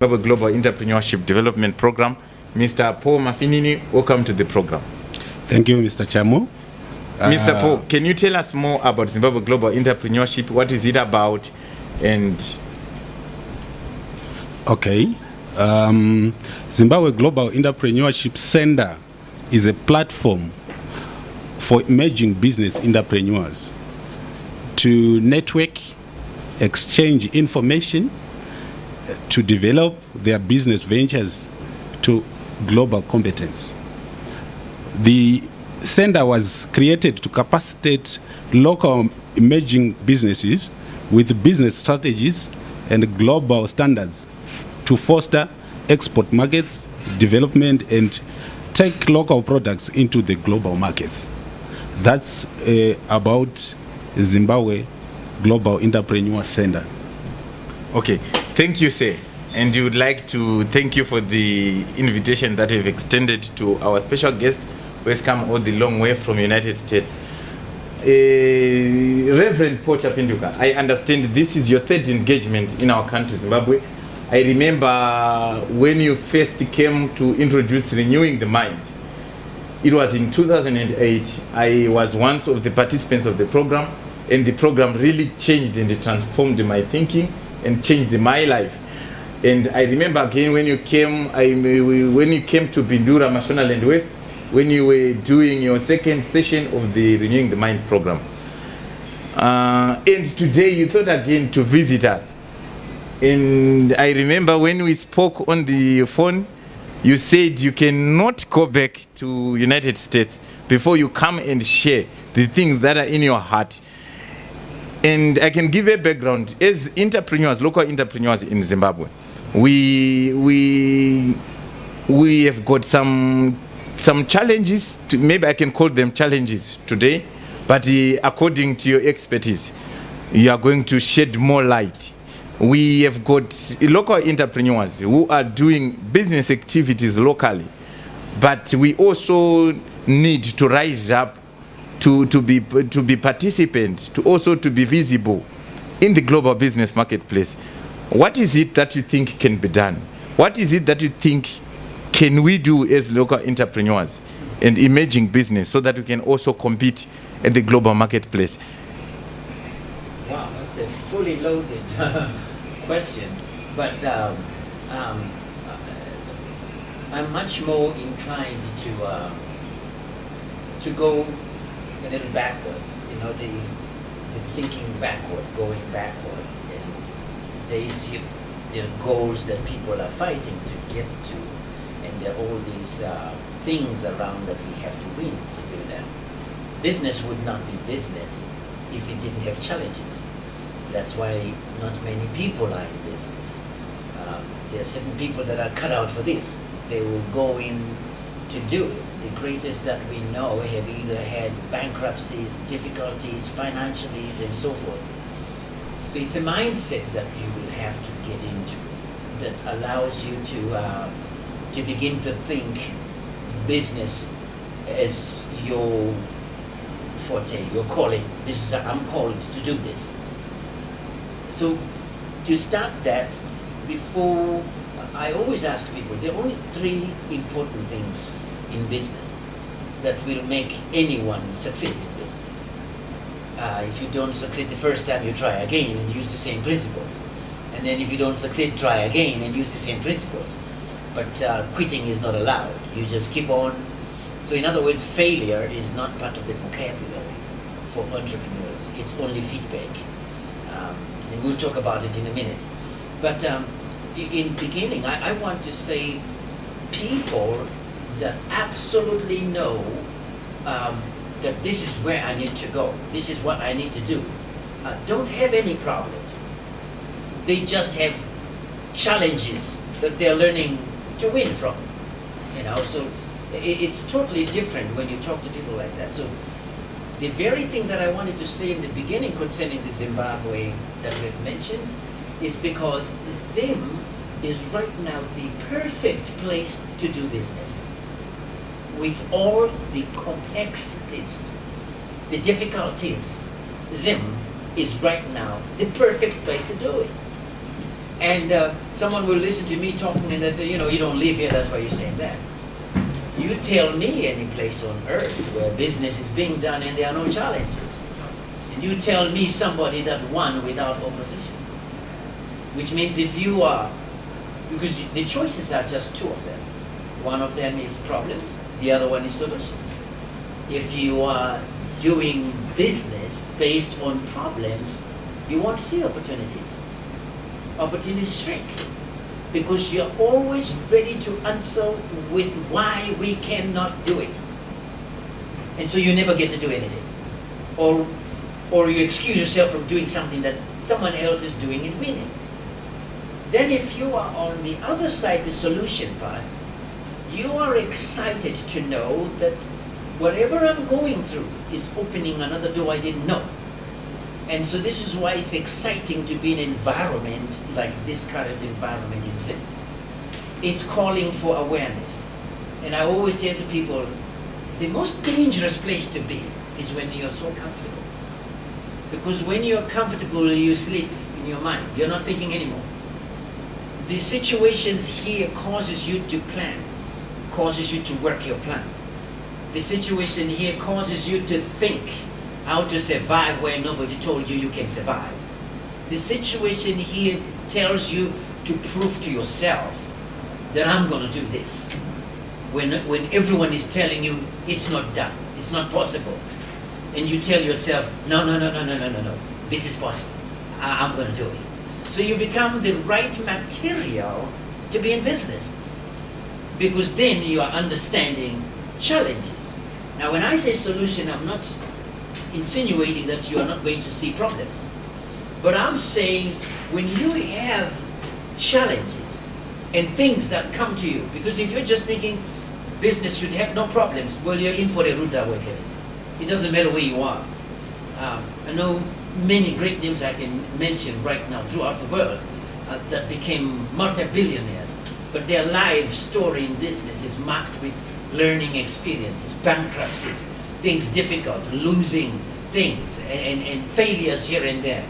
Zimbabwe Global Entrepreneurship Development Program. Mr. Paul Mafinini, welcome to the program. Thank you, Mr. Chamo. Mr. Paul, can you tell us more about Zimbabwe Global Entrepreneurship? What is it about? And okay, Zimbabwe Global Entrepreneurship Center is a platform for emerging business entrepreneurs to network, exchange information, to develop their business ventures to global competence. The center was created to capacitate local emerging businesses with business strategies and global standards to foster export markets, development, and take local products into the global markets. That's about Zimbabwe Global Entrepreneur Center. okay, thank you, sir. And you would like to thank you for the invitation that you've extended to our special guest who has come all the long way from United States. Reverend Paul Chapinduka, I understand this is your third engagement in our country, Zimbabwe. I remember when you first came to introduce Renewing the Mind. It was in 2008. I was one of the participants of the program, and the program really changed and transformed my thinking and changed my life. And I remember again when you came, when you came to Bindura, Mashonaland West, when you were doing your second session of the Renewing the Mind program. And today you thought again to visit us. And I remember when we spoke on the phone, you said you cannot go back to United States before you come and share the things that are in your heart. And I can give a background. As entrepreneurs, local entrepreneurs in Zimbabwe, we have got some challenges, maybe I can call them challenges today, but according to your expertise, you are going to shed more light. We have got local entrepreneurs who are doing business activities locally, but we also need to rise up to be participants, to also to be visible in the global business marketplace. What is it that you think can be done? What is it that you think can we do as local entrepreneurs and emerging business so that we can also compete at the global marketplace? Wow, that's a fully loaded question, but I'm much more inclined to go a little backwards. You know, the thinking backward, going backward, and these goals that people are fighting to get to, and there are all these things around that we have to win to do that. Business would not be business if it didn't have challenges. That's why not many people are in business. There are certain people that are cut out for this. They will go in to do it. The greatest that we know have either had bankruptcies, difficulties, financially, and so forth. So it's a mindset that you will have to get into that allows you to begin to think business as your forte, your calling. I'm called to do this. So to start that, before, I always ask people, there are only three important things in business that will make anyone succeed in business. If you don't succeed the first time, you try again and use the same principles. And then if you don't succeed, try again and use the same principles. But quitting is not allowed. You just keep on. So in other words, failure is not part of the vocabulary for entrepreneurs. It's only feedback. And we'll talk about it in a minute. But in beginning, I want to say people that absolutely know that this is where I need to go, this is what I need to do, don't have any problems. They just have challenges that they're learning to win from. You know, so it's totally different when you talk to people like that. So the very thing that I wanted to say in the beginning concerning the Zimbabwe that we've mentioned is because Zim is right now the perfect place to do business. With all the complexities, the difficulties, Zim is right now the perfect place to do it. And someone will listen to me talking and they say, you know, you don't live here, that's why you're saying that. You tell me any place on earth where business is being done and there are no challenges. And you tell me somebody that won without opposition. Which means if you are, because the choices are just two of them. One of them is problems, the other one is solutions. If you are doing business based on problems, you won't see opportunities. Opportunities shrink because you're always ready to answer with why we cannot do it. And so you never get to do anything. Or you excuse yourself from doing something that someone else is doing and winning. Then if you are on the other side, the solution part, you are excited to know that whatever I'm going through is opening another door I didn't know. And so this is why it's exciting to be in an environment like this current environment in Zen. It's calling for awareness. And I always tell to people, the most dangerous place to be is when you're so comfortable. Because when you're comfortable, you sleep in your mind. You're not thinking anymore. The situations here causes you to plan, causes you to work your plan. The situation here causes you to think how to survive where nobody told you can survive. The situation here tells you to prove to yourself that I'm going to do this. When everyone is telling you it's not done, it's not possible, and you tell yourself, no, this is possible, I'm going to do it. So you become the right material to be in business, because then you are understanding challenges. Now when I say solution, I'm not insinuating that you are not going to see problems. But I'm saying when you have challenges and things that come to you, because if you're just thinking business should have no problems, well, you're in for a rude awakening. It doesn't matter where you are. I know many great names I can mention right now throughout the world that became multi-billionaires, but their life story in business is marked with learning experiences, bankruptcies, things difficult, losing things, and failures here and there.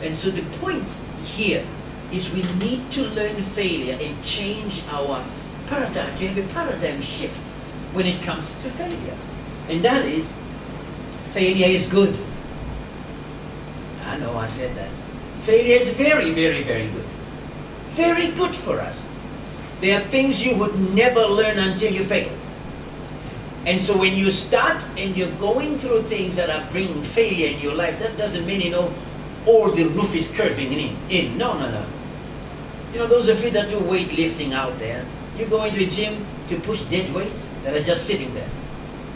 And so the point here is we need to learn failure and change our paradigm, to have a paradigm shift when it comes to failure. And that is, failure is good. I know I said that. Failure is very, very, very good. Very good for us. There are things you would never learn until you fail. And so when you start and you're going through things that are bringing failure in your life, that doesn't mean, all the roof is curving in. No. You know, those of you that do weightlifting out there, you go into a gym to push dead weights that are just sitting there.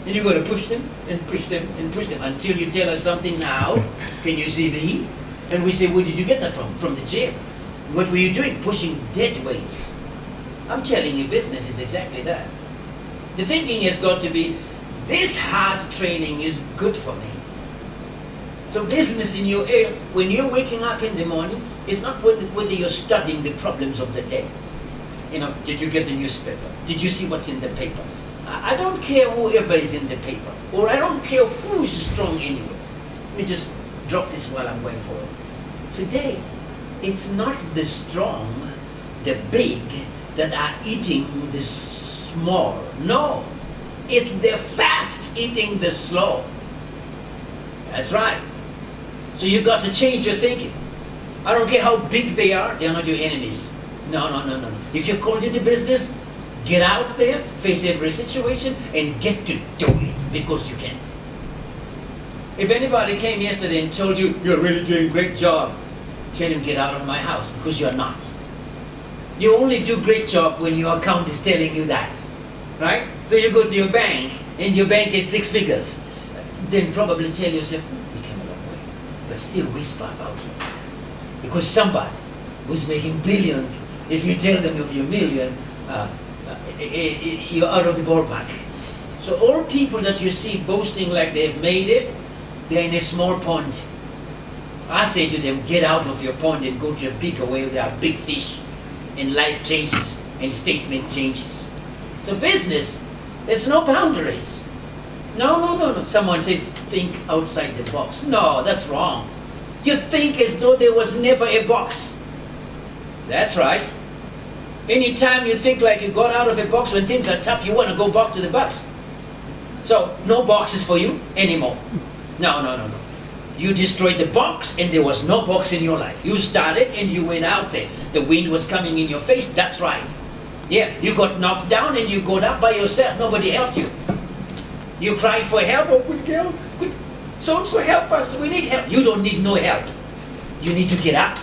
And you're going to push them and push them and push them until you tell us something now. Can you see me? And we say, where did you get that from? From the gym. What were you doing? Pushing dead weights. I'm telling you, business is exactly that. The thinking has got to be, this hard training is good for me. So business in your area, when you're waking up in the morning, it's not whether you're studying the problems of the day. You know, did you get the newspaper? Did you see what's in the paper? I don't care whoever is in the paper, or I don't care who is strong anyway. Let me just drop this while I'm going forward. Today, it's not the strong, the big, that are eating the small. No, it's the fast eating the slow. That's right. So you got to change your thinking. I don't care how big they are not your enemies. No. If you're called into business, get out there, face every situation, and get to do it because you can. If anybody came yesterday and told you, you're really doing a great job, tell him, get out of my house, because you're not. You only do great job when your account is telling you that, right? So you go to your bank, and your bank is 6 figures. Then probably tell yourself, we came a long way, but still whisper about it. Because somebody who's making billions, if you tell them of your million, you're out of the ballpark. So all people that you see boasting like they've made it, they're in a small pond. I say to them, get out of your pond and go to a bigger where there are big fish, and life changes and statement changes. So business, there's no boundaries. No. Someone says, think outside the box. No, that's wrong. You think as though there was never a box. That's right. Anytime you think like you got out of a box when things are tough, you want to go back to the box. So, no boxes for you anymore. No. You destroyed the box and there was no box in your life. You started and you went out there. The wind was coming in your face, that's right. Yeah, you got knocked down and you got up by yourself. Nobody helped you. You cried for help. Oh, good girl. Good. So help us. We need help. You don't need no help. You need to get up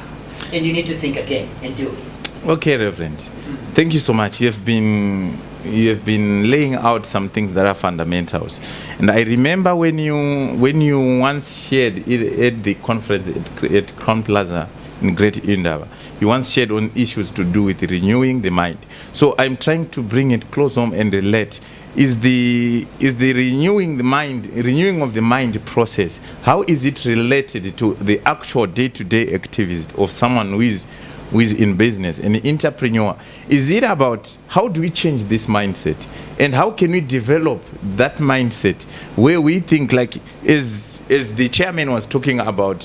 and you need to think again and do it. Okay, Reverend. Thank you so much. You have been laying out some things that are fundamentals. And I remember when you once shared at the conference at Crown Plaza in Great Indaba, you once shared on issues to do with renewing the mind. So I'm trying to bring it close home and relate. Is the renewing of the mind process, how is it related to the actual day-to-day activities of someone who is in business, an entrepreneur? Is it about how do we change this mindset, and how can we develop that mindset where we think like, as the chairman was talking about,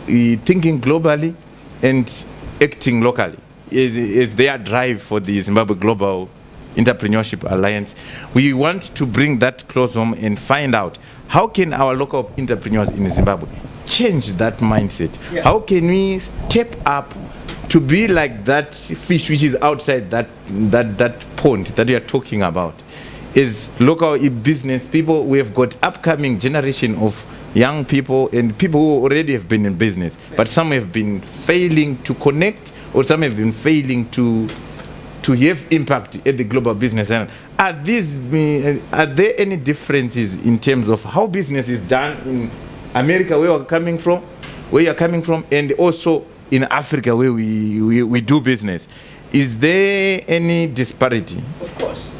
thinking globally and acting locally is their drive for the Zimbabwe Global Entrepreneurship Alliance. We want to bring that close home and find out how can our local entrepreneurs in Zimbabwe change that mindset. Yeah. How can we step up to be like that fish which is outside that pond that we are talking about? Is local business people, we have got upcoming generation of young people and people who already have been in business, but some have been failing to connect, or some have been failing to have impact at the global business. And are there any differences in terms of how business is done in America, where you're coming from, and also in Africa, where we do business? Is there any disparity? Of course.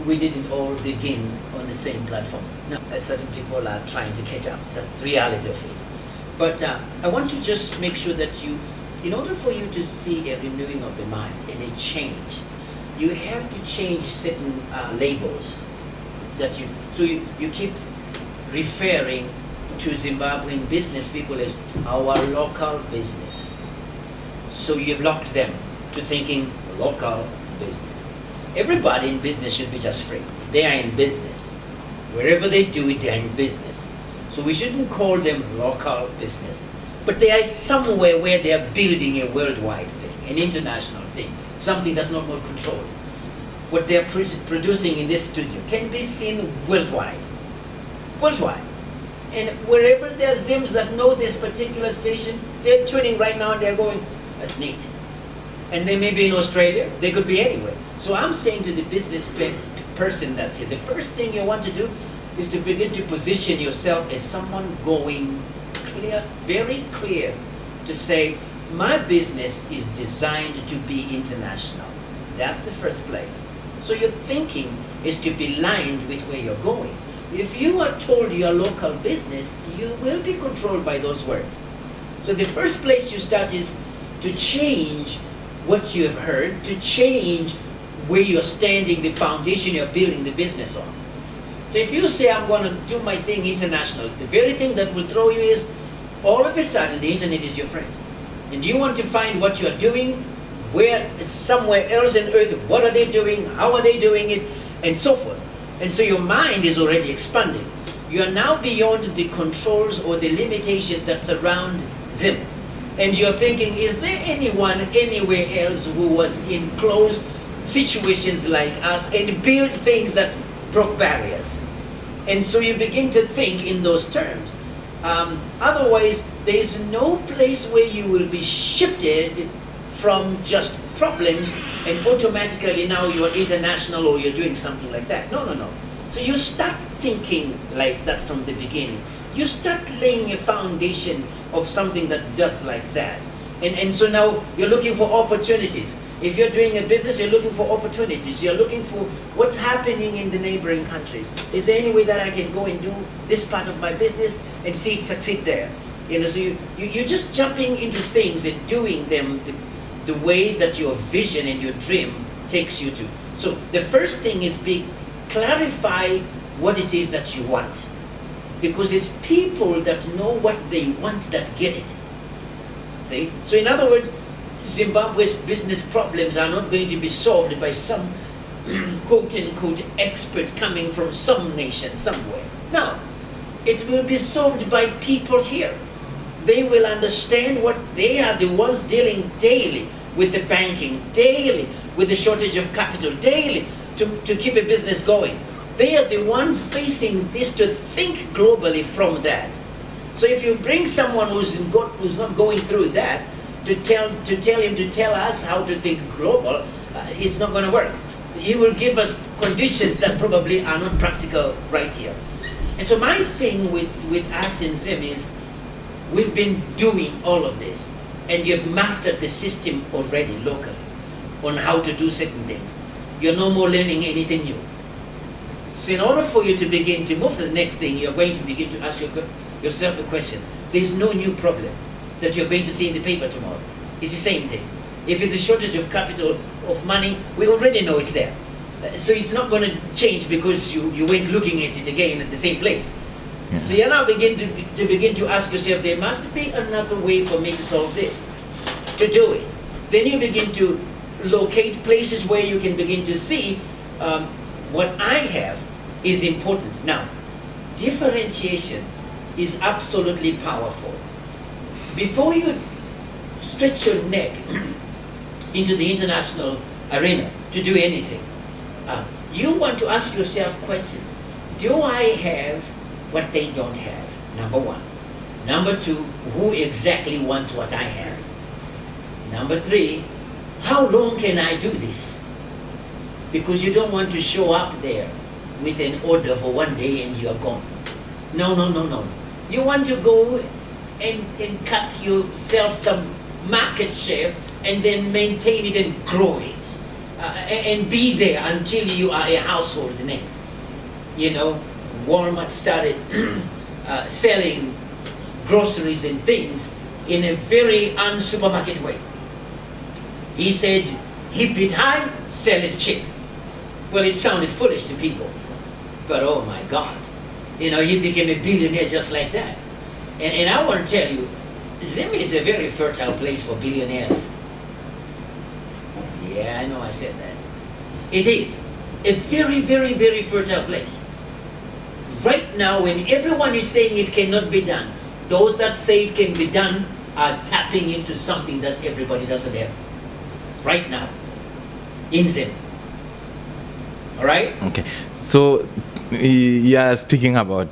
We didn't all begin on the same platform. Now, certain people are trying to catch up. That's the reality of it. But I want to just make sure that in order for you to see a renewing of the mind and a change, you have to change certain labels that you keep referring to Zimbabwean business people as our local business. So you've locked them to thinking local business. Everybody in business should be just free. They are in business. Wherever they do it, they are in business. So we shouldn't call them local business. But they are somewhere where they are building a worldwide thing, an international thing, something that's not more controlled. What they are producing in this studio can be seen worldwide. Worldwide. And wherever there are Zims that know this particular station, they're tuning right now and they're going, that's neat. And they may be in Australia, they could be anywhere. So I'm saying to the business person that's here, the first thing you want to do is to begin to position yourself as someone going clear, very clear, to say, my business is designed to be international. That's the first place. So your thinking is to be aligned with where you're going. If you are told you're a local business, you will be controlled by those words. So the first place you start is to change what you have heard, to change where you're standing, the foundation you're building the business on. So if you say, I'm going to do my thing international, the very thing that will throw you is, all of a sudden, the internet is your friend. And you want to find what you're doing, where it's somewhere else on earth, what are they doing, how are they doing it, and so forth. And so your mind is already expanding. You are now beyond the controls or the limitations that surround Zim. And you're thinking, is there anyone anywhere else who was in close situations like us and built things that broke barriers? And so you begin to think in those terms. Otherwise, there is no place where you will be shifted from just problems and automatically now you're international or you're doing something like that. No. So you start thinking like that from the beginning. You start laying a foundation of something that does like that. And so now you're looking for opportunities. If you're doing a business, you're looking for opportunities. You're looking for what's happening in the neighboring countries. Is there any way that I can go and do this part of my business and see it succeed there? So you're just jumping into things and doing them the way that your vision and your dream takes you to. So the first thing is clarify what it is that you want. Because it's people that know what they want that get it. See? So in other words, Zimbabwe's business problems are not going to be solved by some quote-unquote expert coming from some nation somewhere. No, it will be solved by people here. They will understand what they are the ones dealing daily with the banking, daily with the shortage of capital, daily to keep a business going. They are the ones facing this to think globally from that. So if you bring someone who's not going through that to tell him to tell us how to think global, it's not going to work. He will give us conditions that probably are not practical right here. And so my thing with us in Zim is we've been doing all of this, and you've mastered the system already locally on how to do certain things. You're no more learning anything new. So in order for you to begin to move to the next thing, you're going to begin to ask yourself a question. There's no new problem that you're going to see in the paper tomorrow. It's the same thing. If it's a shortage of capital, of money, we already know it's there. So it's not going to change because you went looking at it again at the same place. Yeah. So you now begin to ask yourself, there must be another way for me to solve this, to do it. Then you begin to locate places where you can begin to see what I have is important. Now, differentiation is absolutely powerful. Before you stretch your neck into the international arena to do anything, you want to ask yourself questions. Do I have what they don't have? Number one. Number two, who exactly wants what I have? Number three, how long can I do this? Because you don't want to show up there with an order for one day and you're gone. No, no, no, no. You want to go and cut yourself some market share and then maintain it and grow it. And be there until you are a household name. You know, Walmart started selling groceries and things in a very un-supermarket way. He said, heap it high, sell it cheap. Well, it sounded foolish to people, but oh my God, you know, he became a billionaire just like that. And I want to tell you, Zim is a very fertile place for billionaires. Yeah, I know I said that. It is a very, very, very fertile place. Right now, when everyone is saying it cannot be done, those that say it can be done are tapping into something that everybody doesn't have. Right now, in Zim. All right? Okay. So you are speaking about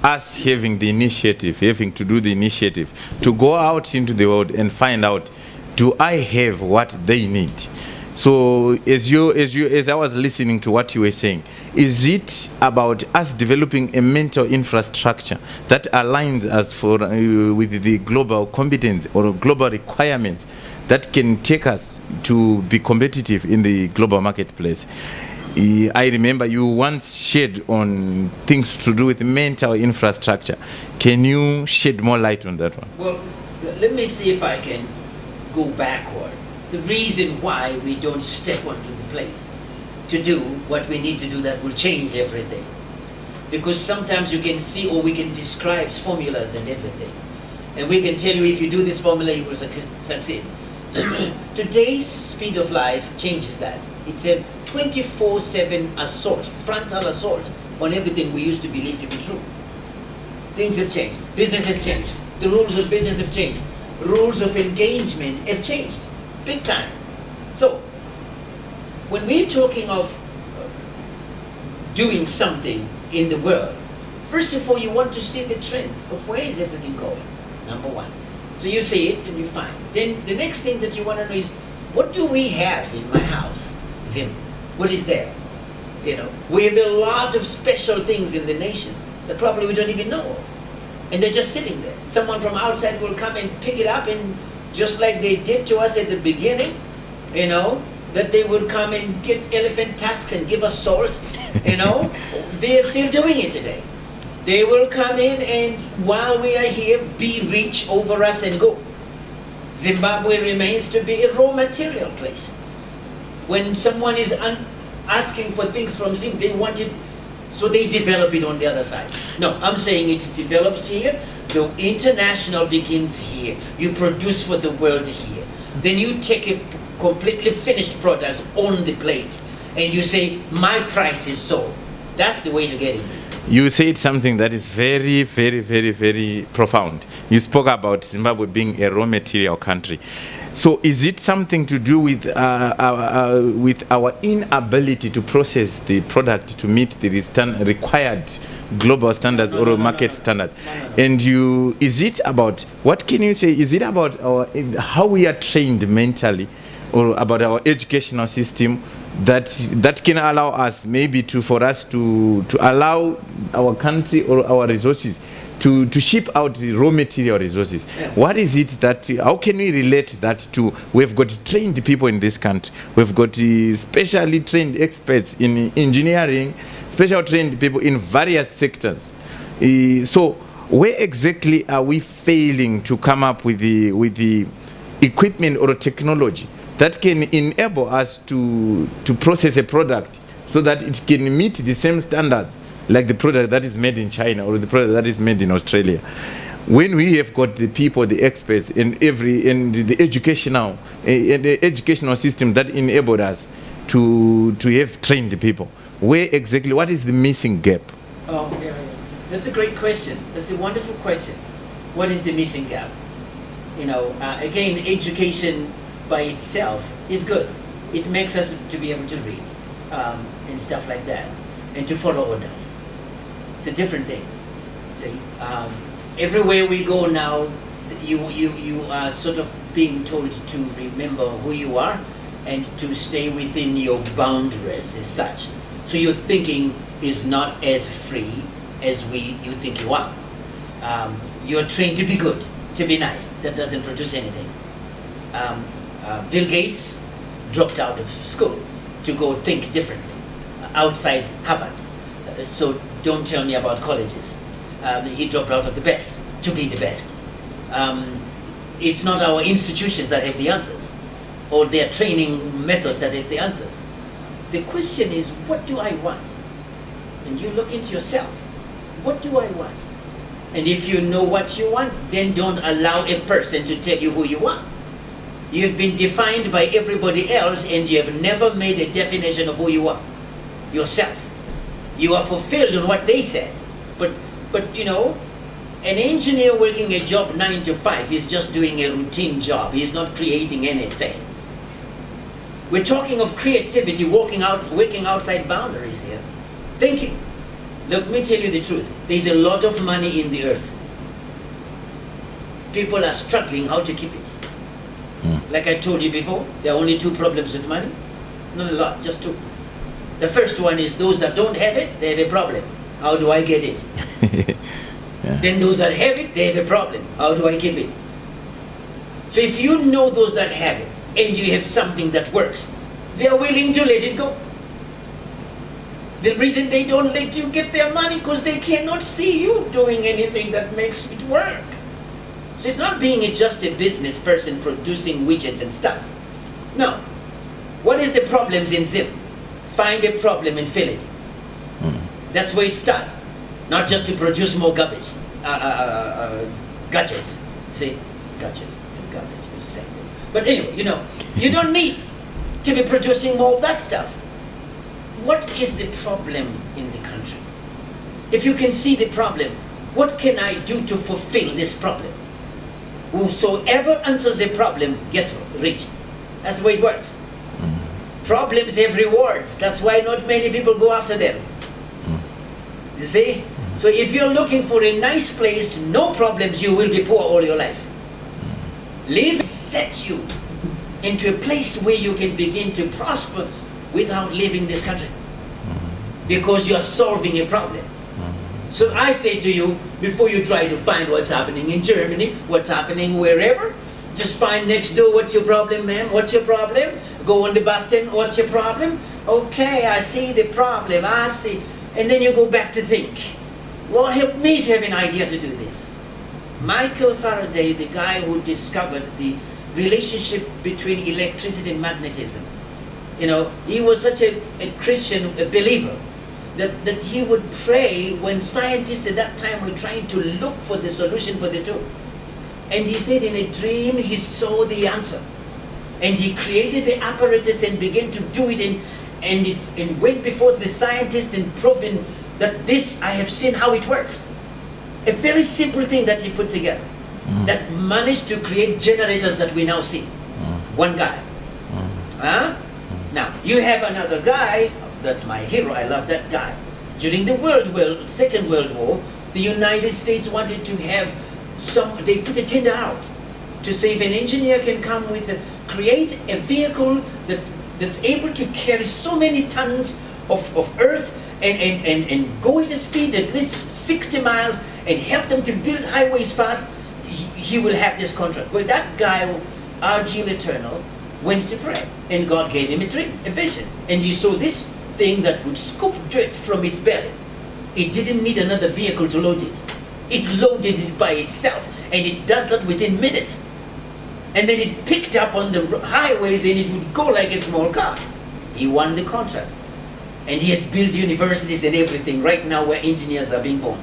us having the initiative, having to do the initiative, to go out into the world and find out, do I have what they need? So as I was listening to what you were saying, is it about us developing a mental infrastructure that aligns us with the global competence or global requirements that can take us to be competitive in the global marketplace? I remember you once shared on things to do with mental infrastructure. Can you shed more light on that one? Well, let me see if I can go backwards. The reason why we don't step onto the plate to do what we need to do that will change everything. Because sometimes you can see or we can describe formulas and everything. And we can tell you if you do this formula you will succeed. Today's speed of life changes that. It's a 24/7 assault, frontal assault on everything we used to believe to be true. Things have changed. Business has changed. The rules of business have changed. Rules of engagement have changed. Big time. So, when we're talking of doing something in the world, first of all, you want to see the trends of where is everything going, number one. So you see it and you find. Then the next thing that you want to know is, what do we have in my house, Zim? What is there? You know, we have a lot of special things in the nation that probably we don't even know of. And they're just sitting there. Someone from outside will come and pick it up, and just like they did to us at the beginning, you know, that they would come and get elephant tusks and give us salt, you know, they're still doing it today. They will come in and while we are here, be rich over us and go. Zimbabwe remains to be a raw material place. When someone is asking for things from Zim, they want it, so they develop it on the other side. No, I'm saying it develops here, The international begins here. You produce for the world here. Then you take a completely finished product on the plate and you say, my price is so. That's the way to get it. You said something that is very, very, very, very profound. You spoke about Zimbabwe being a raw material country. So is it something to do with our inability to process the product to meet the required global standards or market standards? And is it about, what can you say, is it about how we are trained mentally, or about our educational system that can allow us maybe for us to allow our country or our resources to ship out the raw material resources? Yeah. What is it that, how can we relate that to, we've got trained people in this country, we've got specially trained experts in engineering, special trained people in various sectors. So where exactly are we failing to come up with the equipment or technology that can enable us to process a product so that it can meet the same standards like the product that is made in China or the product that is made in Australia? When we have got the people, the experts, and the educational system that enabled us to have trained people, where exactly, what is the missing gap? Oh, yeah. That's a great question. That's a wonderful question. What is the missing gap? Again, education by itself is good. It makes us to be able to read and stuff like that, and to follow orders. It's a different thing. See, everywhere we go now, you are sort of being told to remember who you are and to stay within your boundaries as such. So your thinking is not as free as you think you are. You're trained to be good, to be nice. That doesn't produce anything. Bill Gates dropped out of school to go think differently outside Harvard. So don't tell me about colleges. He dropped out of the best to be the best. It's not our institutions that have the answers, or their training methods that have the answers. The question is, what do I want? And you look into yourself. What do I want? And if you know what you want, then don't allow a person to tell you who you are. You've been defined by everybody else, and you have never made a definition of who you are, yourself. You are fulfilled on what they said. But an engineer working a job 9 to 5 is just doing a routine job. He is not creating anything. We're talking of creativity, working outside boundaries here. Thinking. Let me tell you the truth. There's a lot of money in the earth. People are struggling how to keep it. Like I told you before, there are only 2 problems with money. Not a lot, just 2. The first one is those that don't have it, they have a problem. How do I get it? Yeah. Then those that have it, they have a problem. How do I keep it? So if you know those that have it, and you have something that works, they are willing to let it go. The reason they don't let you get their money because they cannot see you doing anything that makes it work. So it's not being just a business person producing widgets and stuff. No. What is the problems in Zim? Find a problem and fill it. That's where it starts. Not just to produce more garbage. Gadgets. See? Gadgets and garbage is the same thing. But anyway, you don't need to be producing more of that stuff. What is the problem in the country? If you can see the problem, what can I do to fulfill this problem? Whosoever answers a problem gets rich. That's the way it works. Problems have rewards. That's why not many people go after them. You see? So if you're looking for a nice place, no problems, you will be poor all your life. Live set you into a place where you can begin to prosper without leaving this country. Because you're solving a problem. So I say to you, before you try to find what's happening in Germany, what's happening wherever, just find next door, what's your problem, ma'am? What's your problem? Go on the bus stand, what's your problem? Okay, I see the problem, I see. And then you go back to think. Lord, help me to have an idea to do this. Michael Faraday, the guy who discovered the relationship between electricity and magnetism. He was such a Christian believer. that he would pray when scientists at that time were trying to look for the solution for the two. And he said in a dream he saw the answer. And he created the apparatus and began to do it, and it went before the scientist and proven that this, I have seen how it works. A very simple thing that he put together that managed to create generators that we now see. One guy. Huh? Now, you have another guy, that's my hero, I love that guy. During the Second World War, the United States wanted to have they put a tender out to say if an engineer can come with create a vehicle that's able to carry so many tons of earth and go at a speed at least 60 miles and help them to build highways fast, he will have this contract. Well, that guy, R.G. Eternal, went to pray, and God gave him a dream, a vision, and he saw this thing that would scoop dirt from its belly. It didn't need another vehicle to load it. It loaded it by itself, and it does that within minutes. And then it picked up on the highways, and it would go like a small car. He won the contract. And he has built universities and everything right now where engineers are being born.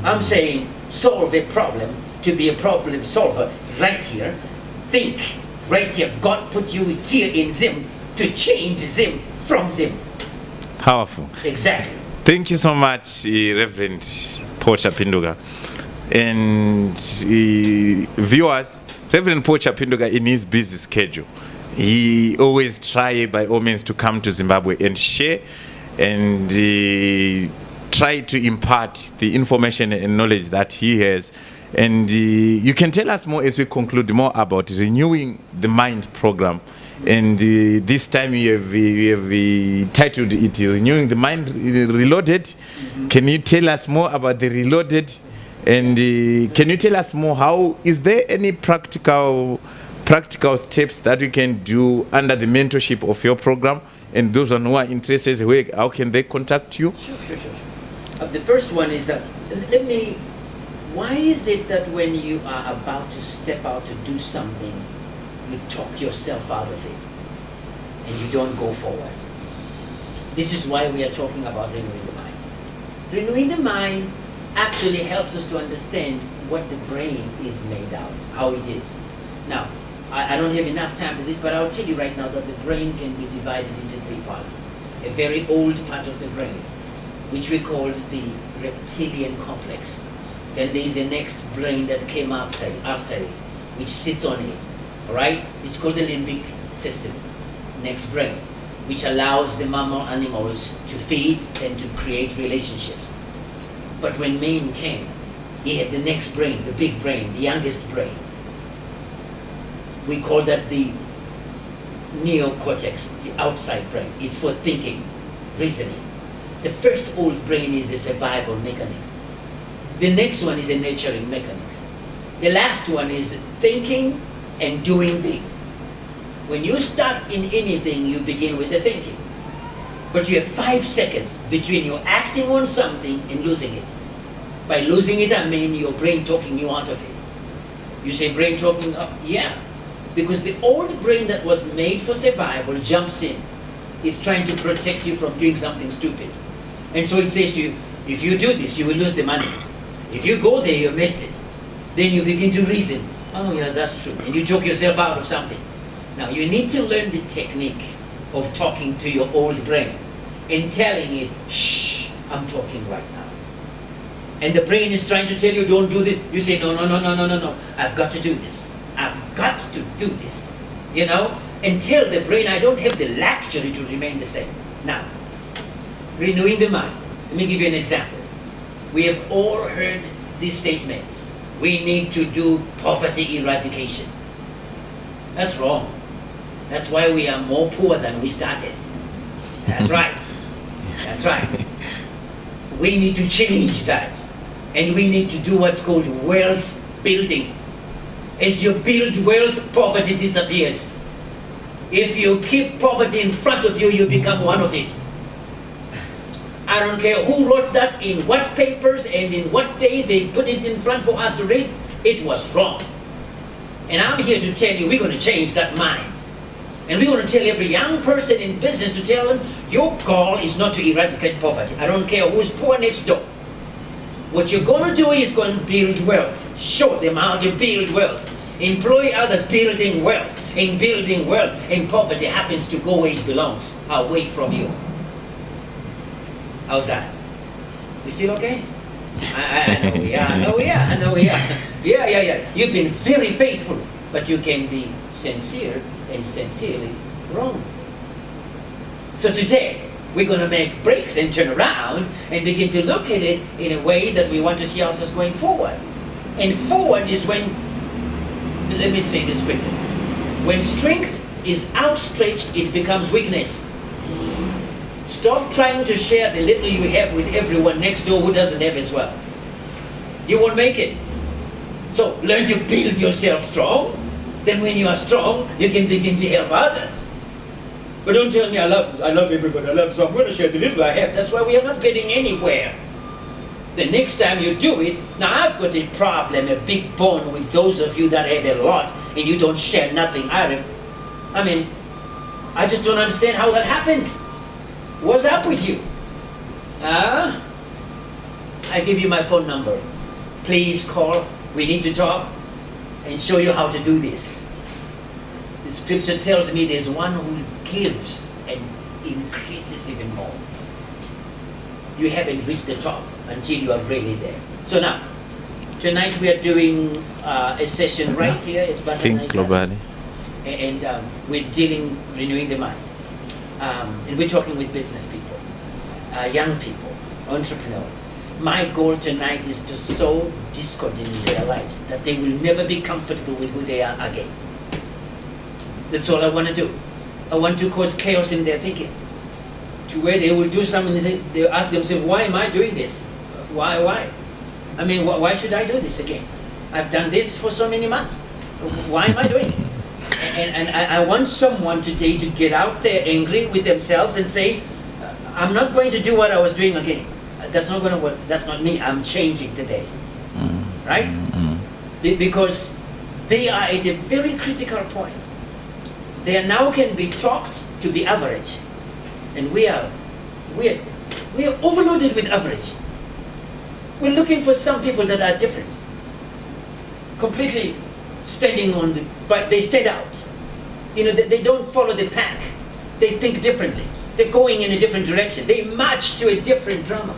I'm saying solve a problem to be a problem solver right here. Think right here. God put you here in Zim to change Zim from Zim. Powerful. Exactly. Thank you so much, Reverend Paul Chapinduka. And viewers, Reverend Paul Chapinduka, in his busy schedule, he always try by all means to come to Zimbabwe and share and try to impart the information and knowledge that he has. And you can tell us more as we conclude more about Renewing the Mind program. And this time you have titled it Renewing the Mind Reloaded. Can you tell us more about the Reloaded? And can you tell us more, how is there any practical steps that you can do under the mentorship of your program? And those who are interested, how can they contact you? Sure. The first one is that, why is it that when you are about to step out to do something, you talk yourself out of it and you don't go forward? This is why we are talking about renewing the mind. Renewing the mind actually helps us to understand what the brain is made out, how it is. Now, I don't have enough time for this, but I'll tell you right now that the brain can be divided into three parts. A very old part of the brain, which we call the reptilian complex. Then there is a next brain that came after it, which sits on it. All right? It's called the limbic system. Next brain, which allows the mammal animals to feed and to create relationships. But when man came, he had the next brain, the big brain, the youngest brain. We call that the neocortex, the outside brain. It's for thinking, reasoning. The first old brain is a survival mechanism. The next one is a nurturing mechanism. The last one is thinking and doing things. When you start in anything, you begin with the thinking. But you have 5 seconds between you acting on something and losing it. By losing it, I mean your brain talking you out of it. You say brain talking up? Yeah. Because the old brain that was made for survival jumps in. It's trying to protect you from doing something stupid. And so it says to you, if you do this, you will lose the money. If you go there, you missed it. Then you begin to reason, oh yeah, that's true. And you talk yourself out of something. Now you need to learn the technique of talking to your old brain and telling it, shh, I'm talking right now. And the brain is trying to tell you, don't do this. You say, no, I've got to do this. I've got to do this. You know? And tell the brain, I don't have the luxury to remain the same. Now, renewing the mind. Let me give you an example. We have all heard this statement. We need to do poverty eradication. That's wrong. That's why we are more poor than we started. That's right. That's right. We need to change that. And we need to do what's called wealth building. As you build wealth, poverty disappears. If you keep poverty in front of you, you become one of it. I don't care who wrote that, in what papers, and in what day they put it in front for us to read. It was wrong. And I'm here to tell you, we're going to change that mind. And we want to tell every young person in business to tell them, your goal is not to eradicate poverty. I don't care who's poor next door. What you're going to do is going to build wealth. Show them how to build wealth. Employ others building wealth. In building wealth, and poverty happens to go where it belongs, away from you. How's that? We still okay? I know we are, I know we are. Yeah. You've been very faithful, but you can be sincere and sincerely wrong. So today, we're going to make breaks and turn around and begin to look at it in a way that we want to see ourselves going forward. And forward is when, let me say this quickly. When strength is outstretched, it becomes weakness. Stop trying to share the little you have with everyone next door who doesn't have as well. You won't make it. So learn to build yourself strong. Then when you are strong, you can begin to help others. But don't tell me I love everybody, so I'm going to share the little I have. That's why we are not getting anywhere. The next time you do it, now I've got a problem, a big bone with those of you that have a lot and you don't share nothing either. I mean, I just don't understand how that happens. What's up with you? I give you my phone number. Please call. We need to talk and show you how to do this. The scripture tells me there's one who gives and increases even more. You haven't reached the top until you are really there. So now, tonight we are doing a session right here at Banana. Think globally. And we're renewing the mind. And we're talking with business people, young people, entrepreneurs. My goal tonight is to sow discord in their lives, that they will never be comfortable with who they are again. That's all I want to do. I want to cause chaos in their thinking, to where they will do something and they ask themselves, why am I doing this? Why? I mean, why should I do this again? I've done this for so many months. Why am I doing it? And I want someone today to get out there angry with themselves and say, I'm not going to do what I was doing again. That's not going to work. That's not me. I'm changing today. Right? Because they are at a very critical point. They now can be taught to be average. And we are overloaded with average. We're looking for some people that are different. Completely standing on the, but they stand out. You know, they don't follow the pack. They think differently. They're going in a different direction. They march to a different drama.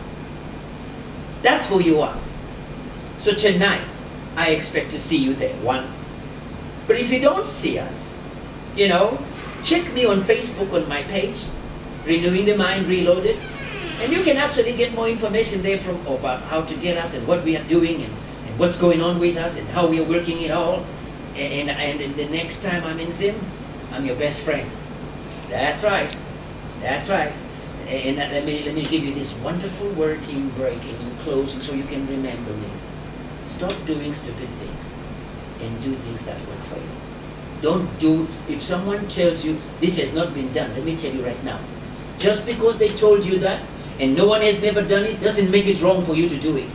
That's who you are. So tonight, I expect to see you there, one. But if you don't see us, you know, check me on Facebook on my page, Renewing the Mind Reloaded, and you can actually get more information there about how to get us and what we are doing and what's going on with us and how we are working it all. And the next time I'm in Zim, I'm your best friend. That's right. That's right. And let me give you this wonderful word in breaking, in closing, so you can remember me. Stop doing stupid things and do things that work for you. Don't do, if someone tells you this has not been done, let me tell you right now, just because they told you that and no one has never done it, doesn't make it wrong for you to do it.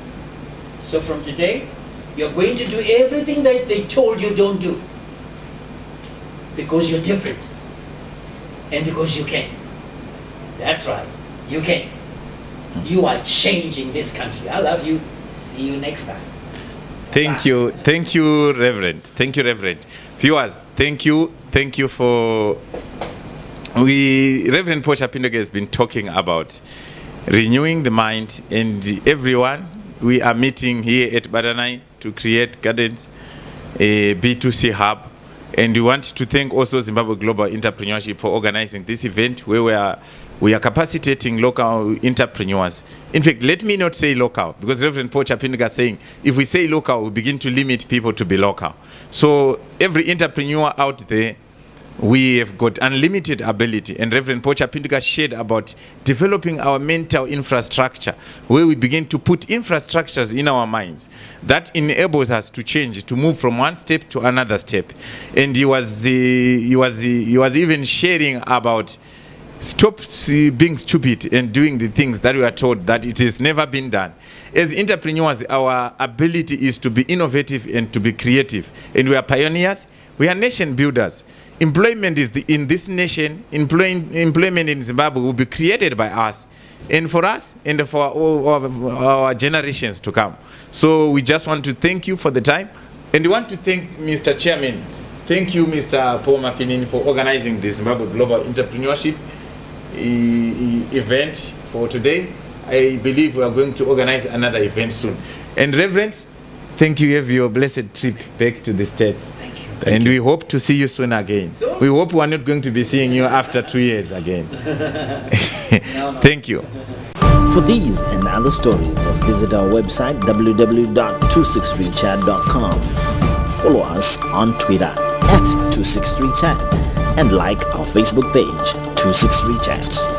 So from today, you're going to do everything that they told you don't do. Because you're different. And because you can. That's right. You can. You are changing this country. I love you. See you next time. Thank you. Thank you, Reverend. Thank you, Reverend. Viewers, thank you. Thank you for... Reverend Paul Chapinduka has been talking about renewing the mind, and everyone, we are meeting here at Badanai to create Gardens, a B2C hub. And we want to thank also Zimbabwe Global Entrepreneurship for organizing this event where we are capacitating local entrepreneurs. In fact, let me not say local, because Reverend Paul Chapinduka is saying, if we say local, we begin to limit people to be local. So every entrepreneur out there, we have got unlimited ability. And Reverend Paul Chapinduka shared about developing our mental infrastructure, where we begin to put infrastructures in our minds that enables us to change, to move from one step to another step. And he was even sharing about stop being stupid and doing the things that we are told that it has never been done. As entrepreneurs, our ability is to be innovative and to be creative. And we are pioneers. We are nation builders. employment in this nation, employment in Zimbabwe will be created by us, and for us, and for our generations to come. So we just want to thank you for the time, and we want to thank Mr. Chairman. Thank you, Mr. Paul Chapinduka, for organizing the Zimbabwe Global Entrepreneurship event for today. I believe we are going to organize another event soon. And Reverend, thank you. Have your blessed trip back to the States. Thank you. And we hope to see you soon again. So? We hope we are not going to be seeing you after 2 years again. No. Thank you. For these and other stories, visit our website www.263chat.com. Follow us on Twitter @263chat and like our Facebook page 263chat.